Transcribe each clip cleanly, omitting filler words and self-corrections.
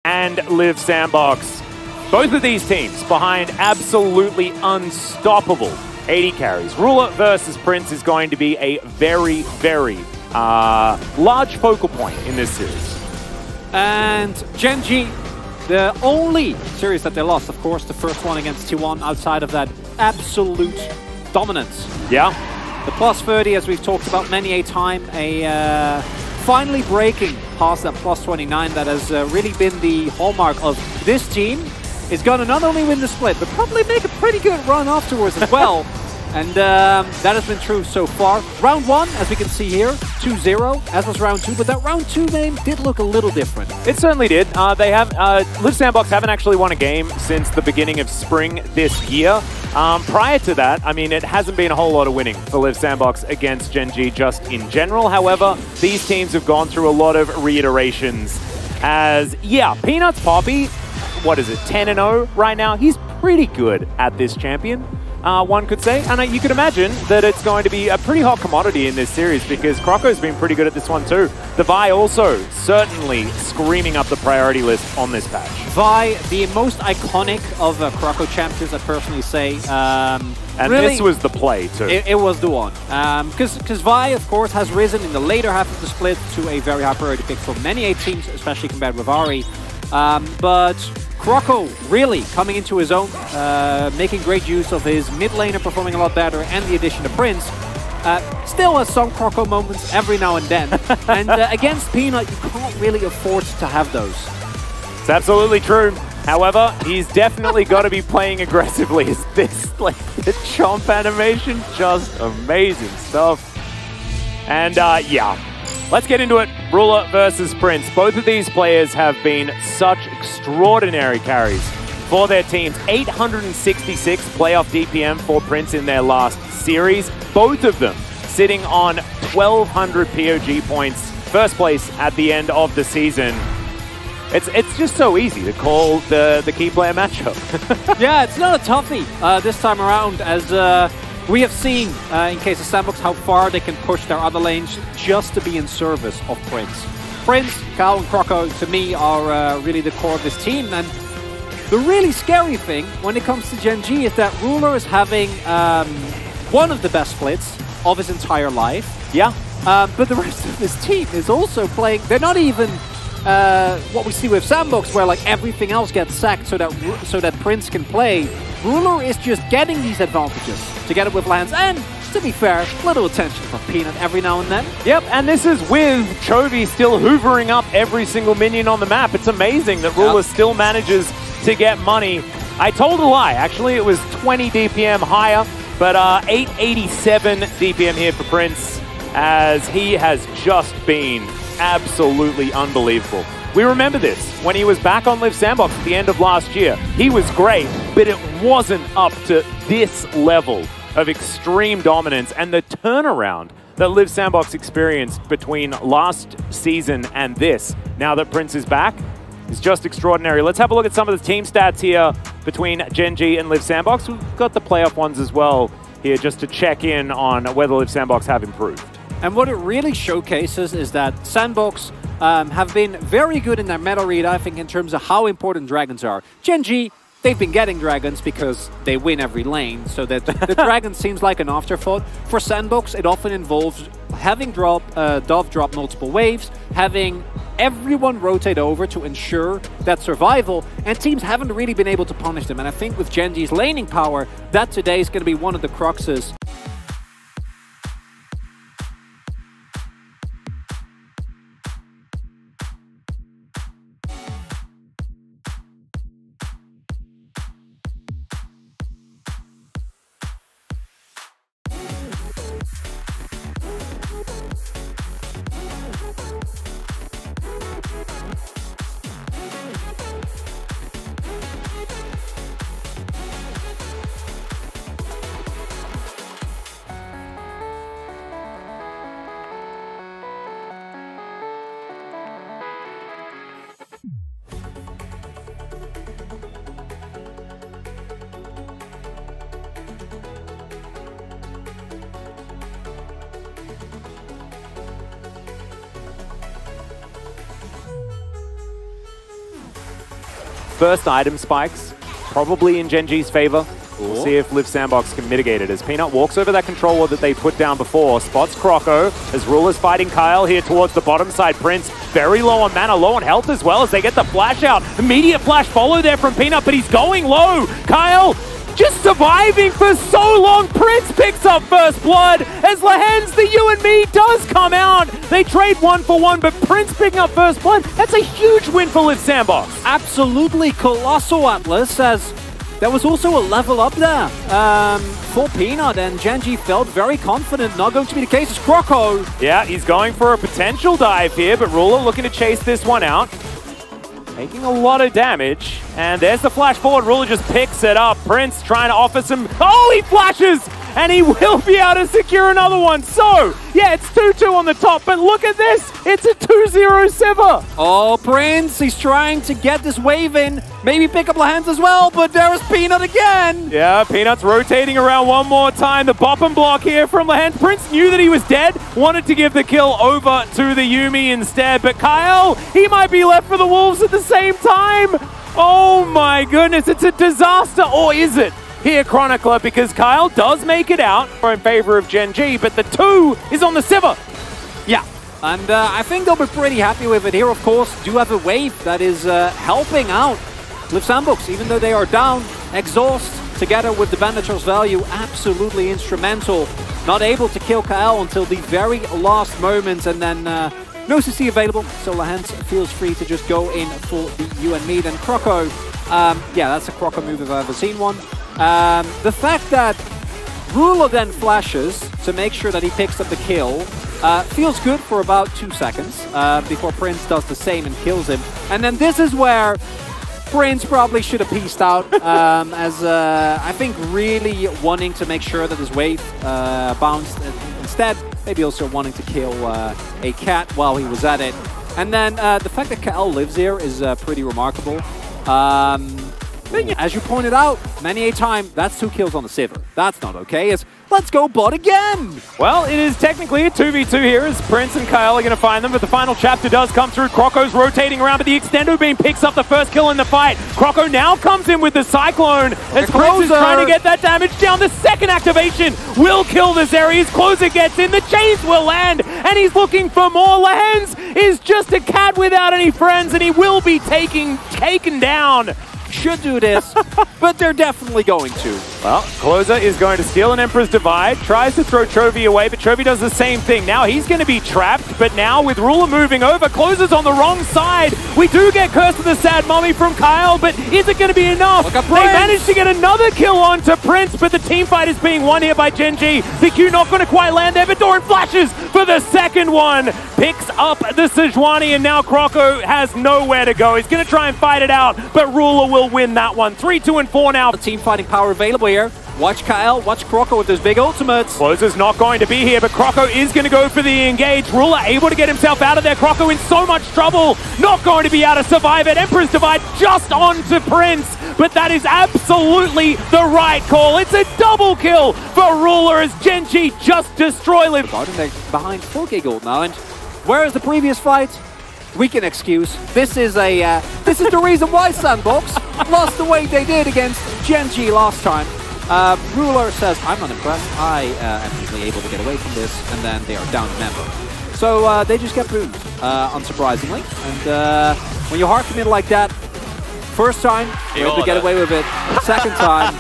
and Liv Sandbox. Both of these teams behind absolutely unstoppable 80 carries. Ruler versus Prince is going to be a very, very large focal point in this series. And Gen G, the only series that they lost, of course, the first one against T1, outside of that absolute dominance. Yeah. The plus 30, as we've talked about many a time, finally breaking past that plus 29 that has really been the hallmark of this team, is going to not only win the split, but probably make a pretty good run afterwards as well. And that has been true so far. Round 1, as we can see here, 2-0, as was round 2, but that round 2 game did look a little different. It certainly did. They have Liv Sandbox haven't actually won a game since the beginning of spring this year. Prior to that, I mean, it hasn't been a whole lot of winning for Liv Sandbox against Gen G just in general. However, these teams have gone through a lot of reiterations as, yeah, Peanuts Poppy, what is it, 10-0 right now? He's pretty good at this champion, one could say. And you could imagine that it's going to be a pretty hot commodity in this series because Croco's been pretty good at this one too. The Vi also certainly screaming up the priority list on this patch. Vi, the most iconic of Croco champions, I personally say. And really, this was the play too. It was the one. Because Vi, of course, has risen in the later half of the split to a very high priority pick for many A teams, especially compared with Ari. But Croco really coming into his own, making great use of his mid laner performing a lot better, and the addition of Prince. Still has some Croco moments every now and then. And against Peanut, you can't really afford to have those. It's absolutely true. However, he's definitely got to be playing aggressively. Is this, like, the chomp animation? Just amazing stuff. And yeah, let's get into it. Ruler versus Prince. Both of these players have been such extraordinary carries for their teams. 866 playoff DPM for Prince in their last series. Both of them sitting on 1,200 POG points. First place at the end of the season. It's just so easy to call the key player matchup. Yeah, it's not a toughie this time around, as we have seen, in case of Sandbox, how far they can push their other lanes just to be in service of Prince. Prince, Cal, and Croco, to me, are really the core of this team. And the really scary thing when it comes to Gen G is that Ruler is having one of the best splits of his entire life. Yeah. But the rest of his team is also playing. They're not even what we see with Sandbox, where like everything else gets sacked so that Prince can play. Ruler is just getting these advantages together with lands, and to be fair, little attention from Peanut every now and then. Yep, and this is with Chovy still hoovering up every single minion on the map. It's amazing that Ruler still manages to get money. I told a lie, actually. It was 20 DPM higher, but 887 DPM here for Prince, as he has just been absolutely unbelievable. We remember this when he was back on Liv Sandbox at the end of last year. He was great, but it wasn't up to this level of extreme dominance, and the turnaround that Liv Sandbox experienced between last season and this, now that Prince is back, is just extraordinary. Let's have a look at some of the team stats here between Gen G and Liv Sandbox. We've got the playoff ones as well here just to check in on whether Liv Sandbox have improved. And what it really showcases is that Sandbox have been very good in their meta read, I think, in terms of how important dragons are. Gen G, they've been getting dragons because they win every lane, so that the dragon seems like an afterthought. For Sandbox, it often involves having Dove drop multiple waves, having everyone rotate over to ensure that survival, and teams haven't really been able to punish them. And I think with Gen G's laning power, that today is going to be one of the cruxes. first item spikes, probably in Gen G's favor. We'll see if Liv Sandbox can mitigate it as Peanut walks over that controller that they put down before, spots Croco as Ruler's fighting Kyle here towards the bottom side. Prince very low on mana, low on health as well as they get the flash out. Immediate flash follow there from Peanut, but he's going low. Kyle just surviving for so long. Prince picks up first blood as Lahen's the you and me does come out. They trade 1 for 1, but Prince picking up first blood, that's a huge win for Liv Sandbox. Absolutely colossal, Atlas, as there was also a level up there for Peanut, and Gen G felt very confident. Not going to be the case. It's Croco. Yeah, he's going for a potential dive here, but Ruler looking to chase this one out. Taking a lot of damage, and there's the flash forward. Ruler just picks it up. Prince trying to offer some... Oh, he flashes! And he will be able to secure another one. So, yeah, it's 2-2 on the top, but look at this. It's a 2-0 Siva. Oh, Prince, he's trying to get this wave in. Maybe pick up Lahen's as well, but there is Peanut again. Yeah, Peanut's rotating around one more time. The bottom block here from Lahen. Prince knew that he was dead, wanted to give the kill over to the Yuumi instead, but Kyle, he might be left for the Wolves at the same time. Oh my goodness, it's a disaster, or is it? Here, Chronicler, because Kyle does make it out in favor of Gen G, but the 2 is on the Siva. Yeah, and I think they'll be pretty happy with it. Here, of course, do have a wave that is helping out Liv Sandbox, even though they are down. Exhaust, together with the Bandage's value, absolutely instrumental. Not able to kill Kyle until the very last moment, and then no CC available, so Lahen feels free to just go in for the you and me. Then Croco, yeah, that's a Croco move if I've ever seen one. The fact that Ruler then flashes to make sure that he picks up the kill feels good for about 2 seconds before Prince does the same and kills him. And then this is where Prince probably should have pieced out, as I think really wanting to make sure that his wave bounced instead, maybe also wanting to kill a cat while he was at it. And then the fact that Kyle lives here is pretty remarkable. As you pointed out, many a time, that's 2 kills on the Siva. That's not okay. It's let's go bot again! Well, it is technically a 2v2 here as Prince and Kyle are going to find them, but the final chapter does come through. Croco's rotating around, but the Extendo Beam picks up the first kill in the fight. Croco now comes in with the Cyclone as Prince is trying to get that damage down. The second activation will kill this area. His closer gets in, the chains will land, and he's looking for more. Lahen's is just a cat without any friends, and he will be taken down. Should do this, but they're definitely going to. Well, Closer is going to steal an Emperor's Divide, tries to throw Chovy away, but Chovy does the same thing. Now he's going to be trapped, but now with Ruler moving over, Closer's on the wrong side. We do get Curse of the Sad Mummy from Kyle, but is it going to be enough? They managed to get another kill onto Prince, but the team fight is being won here by Gen G. The Q not going to quite land there, but Doran flashes for the second one. Picks up the Sejuani, and now Croco has nowhere to go. He's going to try and fight it out, but Ruler will win that one. 3, 2, and 4 now. The team fighting power available here. Watch Kyle, watch Croco with those big ultimates. Closer's not going to be here, but Croco is going to go for the engage. Ruler able to get himself out of there. Croco in so much trouble. Not going to be able to survive it. Emperor's Divide just onto Prince, but that is absolutely the right call. It's a double kill for Ruler as Gen G just destroy Liv. Behind 4K gold now, and whereas the previous fight, we can excuse. This is the reason why Sandbox lost the way they did against Gen G last time. Ruler says, I'm not impressed. I am usually able to get away from this, and then they are down a member. So they just get boomed, unsurprisingly. And when you hard commit like that, first time, you're able to get away with it. Second time,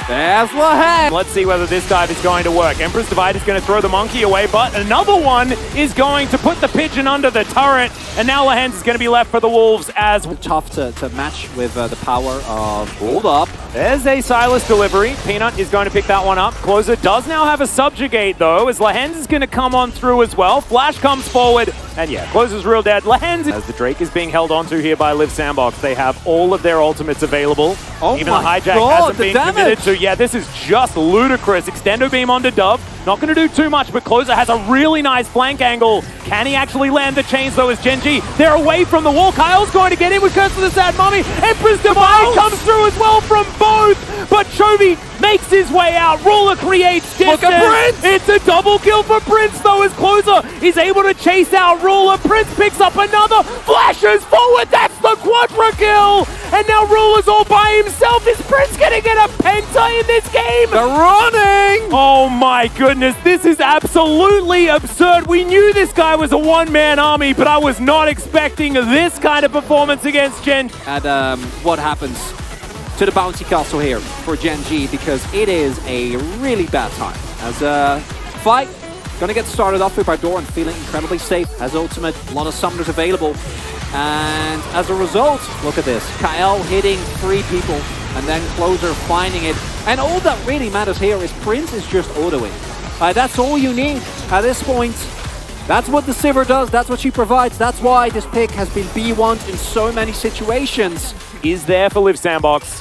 there's Lahen. Let's see whether this dive is going to work. Emperor's Divide is going to throw the monkey away, but another one is going to put the pigeon under the turret, and now Lahen's is going to be left for the Wolves as... Tough to match with the power of Hold Up. There's a Silas delivery. Peanut is going to pick that one up. Closer does now have a Subjugate, though, as Lahen's is going to come on through as well. Flash comes forward, and yeah, Closer's real dead. Lahen's... As the Drake is being held onto here by Liv Sandbox, they have all of their ultimates available. Oh even the hijack hasn't been committed to. Yeah, this is just ludicrous. Extendo Beam onto Dove. Not going to do too much, but Closer has a really nice flank angle. Can he actually land the chains, though, as Gen G? They're away from the wall. Kyle's going to get in with Curse of the Sad Mummy. Emperor's Divide comes through as well from both. but Chovy makes his way out. Ruler creates distance. Look at Prince! It's a double kill for Prince, though, as Closer is able to chase out Ruler. Prince picks up another, flashes forward, that's the quadra kill! And now Ruler's all by himself. Is Prince gonna get a penta in this game? They're running! Oh my goodness, this is absolutely absurd. We knew this guy was a one-man army, but I was not expecting this kind of performance against Gen. And what happens to the bounty castle here for Gen G, because it is a really bad time. As a fight, gonna get started off with Bardoran feeling incredibly safe, has ultimate, a lot of summoners available. And as a result, look at this, Kael hitting 3 people, and then Closer finding it. And all that really matters here is Prince is just autoing. That's all you need at this point. That's what the Sivir does, that's what she provides, that's why this pick has been B1'd in so many situations. Is there for Liv Sandbox.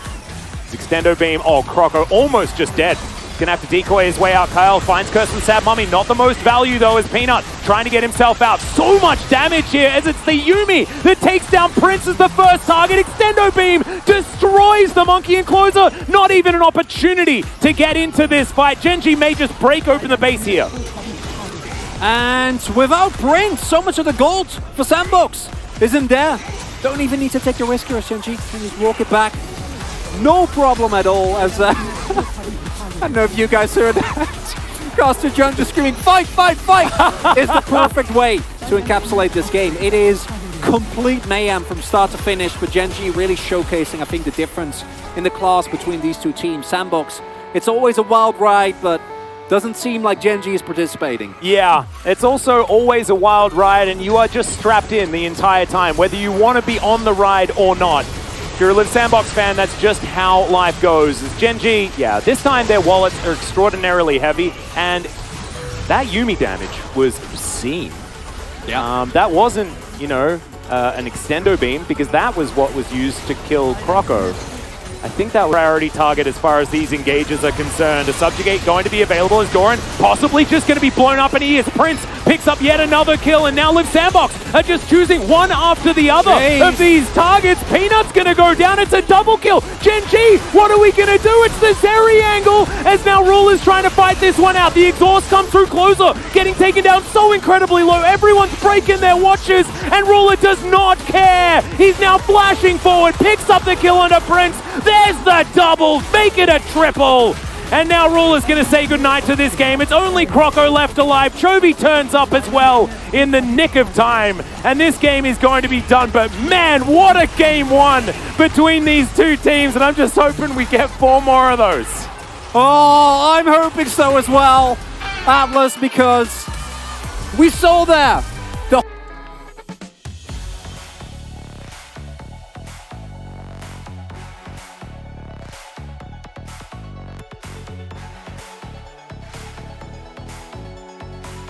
Extendo Beam, oh, Croco almost just dead. Gonna have to decoy his way out. Kyle finds Curse and Sad Mummy. Not the most value, though, as Peanut trying to get himself out. So much damage here, as it's the Yuumi that takes down Prince as the first target. Extendo Beam destroys the Monkey and Closer. Not even an opportunity to get into this fight. Gen G may just break open the base here. And without Prince, so much of the gold for Sandbox isn't there. Don't even need to take the risk here, Gen G. Can just walk it back. No problem at all, as I don't know if you guys heard that. Caster John just screaming, fight, fight, fight, is the perfect way to encapsulate this game. It is complete mayhem from start to finish, but Gen G really showcasing, I think, the difference in the class between these two teams. Sandbox, it's always a wild ride, but doesn't seem like Gen G is participating. Yeah, it's also always a wild ride, and you are just strapped in the entire time, whether you want to be on the ride or not. If you're a Liv Sandbox fan, that's just how life goes. As Gen G, yeah, this time their wallets are extraordinarily heavy, and that Yuumi damage was obscene. Yeah. That wasn't, you know, an extendo beam, because that was what was used to kill Croco. I think that was a priority target as far as these engages are concerned. A Subjugate going to be available as Doran possibly just going to be blown up, and he is. Prince picks up yet another kill, and now Liv Sandbox are just choosing one after the other of these targets. Peanut's going to go down. It's a double kill. Gen G, what are we going to do? It's the Zeri angle, as now Ruler's trying to fight this one out. The exhaust comes through Closer, getting taken down so incredibly low. Everyone's breaking their watches, and Ruler does not care. He's now flashing forward, picks up the kill under Prince. There's the double, make it a triple. And now Ruler's going to say goodnight to this game. It's only Croco left alive. Chovy turns up as well in the nick of time. And this game is going to be done. But man, what a game one between these two teams. And I'm just hoping we get 4 more of those. Oh, I'm hoping so as well, Atlas, because we saw there